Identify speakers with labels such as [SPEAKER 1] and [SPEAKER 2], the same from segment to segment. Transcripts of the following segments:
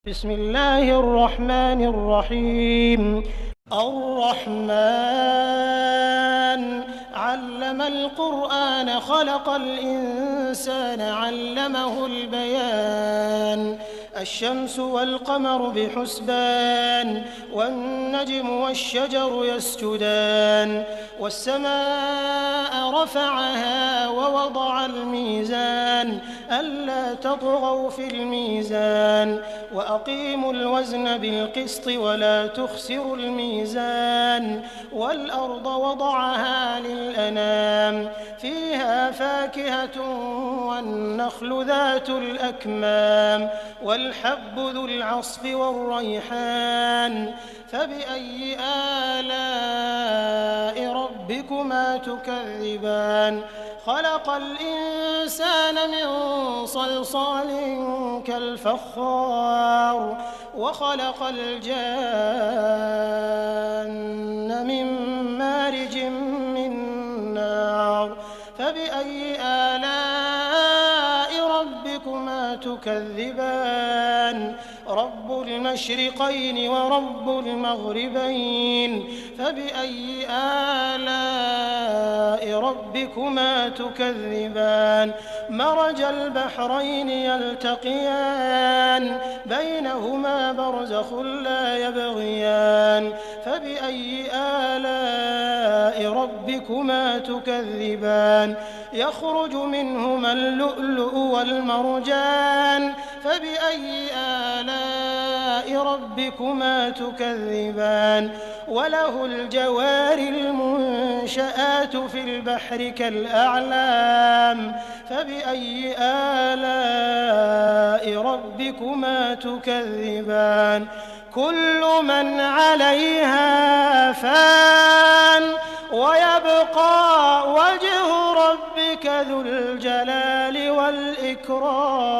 [SPEAKER 1] بسم الله الرحمن الرحيم. الرحمن علم القرآن خلق الإنسان علمه البيان. الشمس والقمر بحسبان والنجم والشجر يسجدان والسماء رفعها ووضع الميزان ألا تطغوا في الميزان وأقيموا الوزن بالقسط ولا تخسروا الميزان والأرض وضعها للأنام فيها فاكهة والنخل ذات الأكمام والحب ذو العصف والريحان فبأي آلاء ربكما تكذبان خلق الإنسان من صلصال كالفخار وخلق الجان من مارج من نار فبأي آلاء ربكما تكذبان رب المشرقين ورب المغربين فبأي آلاء ربكما تكذبان مرج البحرين يلتقيان بينهما برزخ لا يبغيان فبأي آلاء ربكما تكذبان يخرج منهما اللؤلؤ والمرجان فبأي آلاء ربكما تكذبان وله الجوار المنشآت في البحر كالأعلام فبأي آلاء ربكما تكذبان كل من عليها فان ويبقى وجه ربك ذو الجلال والإكرام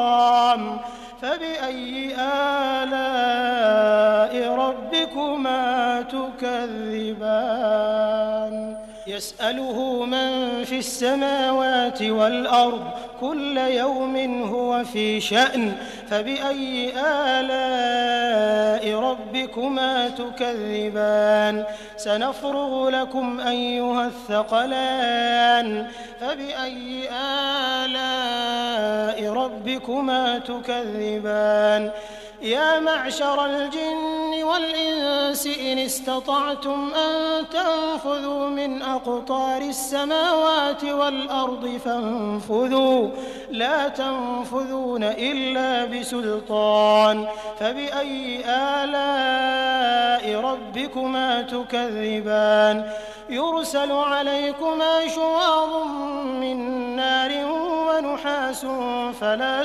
[SPEAKER 1] فبأي آلاء ربكما تكذبان يسأله من في السماوات والأرض كل يوم هو في شأن فبأي آلاء ربكما تكذبان سنفرغ لكم أيها الثقلان فبأي آلاء ربكما تكذبان يا معشر الجن والإنس إن استطعتم أن تنفذوا من أقطار السماوات والأرض فانفذوا لا تنفذون إلا بسلطان فبأي آلاء ربكما تكذبان يرسل عليكما شواظ من نار ونحاس فلا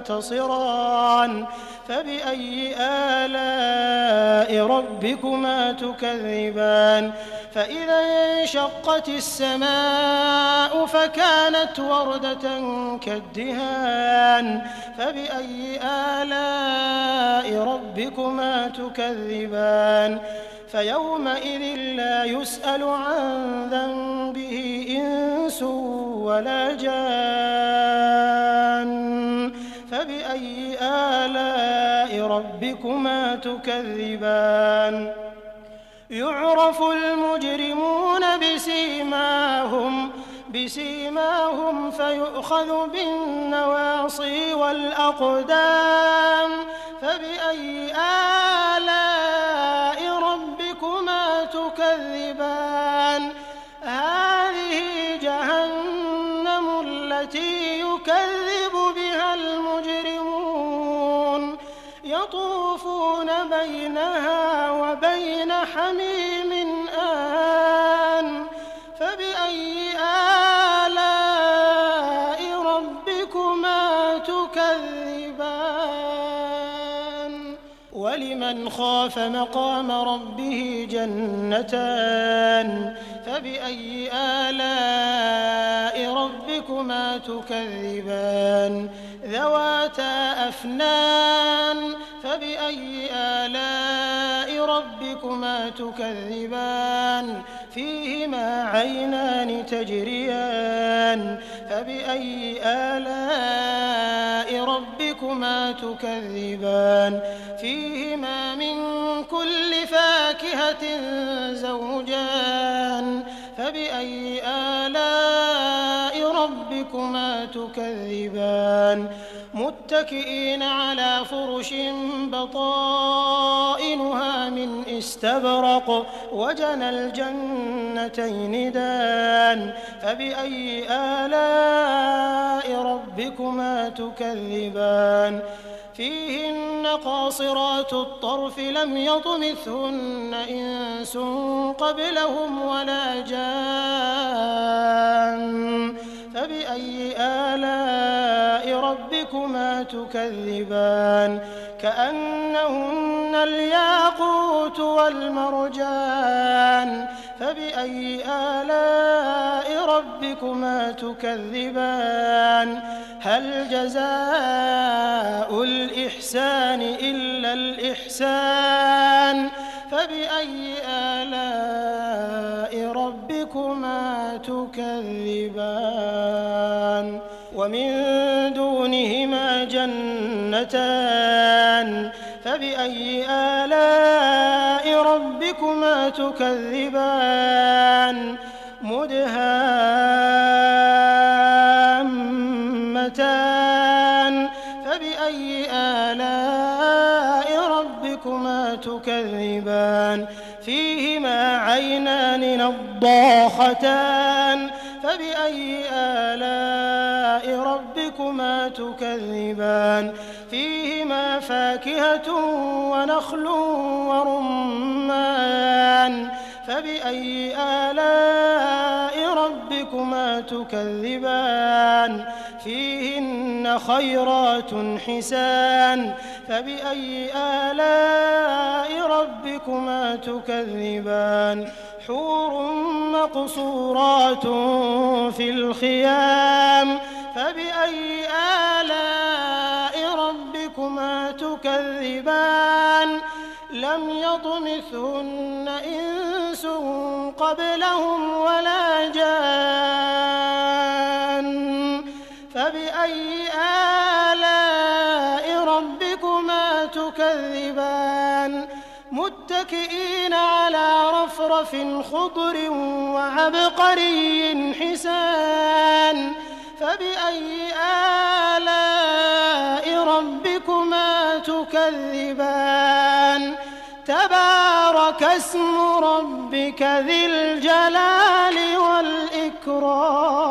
[SPEAKER 1] تنتصران فبأي آلاء ربكما تكذبان فإذا انشقت السماء فكانت وردة كالدهان فبأي آلاء ربكما تكذبان فيومئذ لا يسأل عن ذنبه إنس ولا جان فبأي آلاء ربكما تكذبان يعرف المجرمون بسيماهم فيؤخذ بالنواصي والأقدام فبأي آلاء ربكما تكذبان هذه جهنم التي يكذب بها المجرمون يطوفون بينها وبين حميم آن فبأي آلاء ربكما تكذبان ولمن خاف مقام ربه جنتان فبأي آلاء ربكما تكذبان ذواتا أفنان فبأي آلاء ربكما تكذبان فيهما عينان تجريان فبأي آلاء ربكما تكذبان فيهما من كل فاكهة زوجان فبأي آلاء ربكما تكذبان متكئين على فرش بطائنها من استبرق وجنى الجنتين دان فبأي آلاء ربكما تكذبان فيهن قاصرات الطرف لم يطمثهن إنس قبلهم ولا جان فبأي آلاء ربكما تكذبان كأنهن الياقوت والمرجان فبأي آلاء ربكما تكذبان هل جزاء الإحسان إلا الإحسان فبأي آلاء ربكما تكذبان ومن دونهما جنتان فبأي آلاء ربكما تكذبان مدهامتان فبأي آلاء ربكما تكذبان فيهما عينان نضاختان فبأي آلاء ربكما تكذبان فيهما فاكهة ونخل ورمان فبأي آلاء ربكما تكذبان فيهن خيرات حسان فبأي آلاء ربكما تكذبان حور مقصورات في الخيام فبأي آلاء ربكما تكذبان لم يطمثهن إنس قبلهم ولا جان فبأي آلاء ربكما تكذبان متكئين على رفرف خضر وعبقري حسان فبأي آلاء ربكما تكذبان تبارك اسم ربك ذي الجلال والإكرام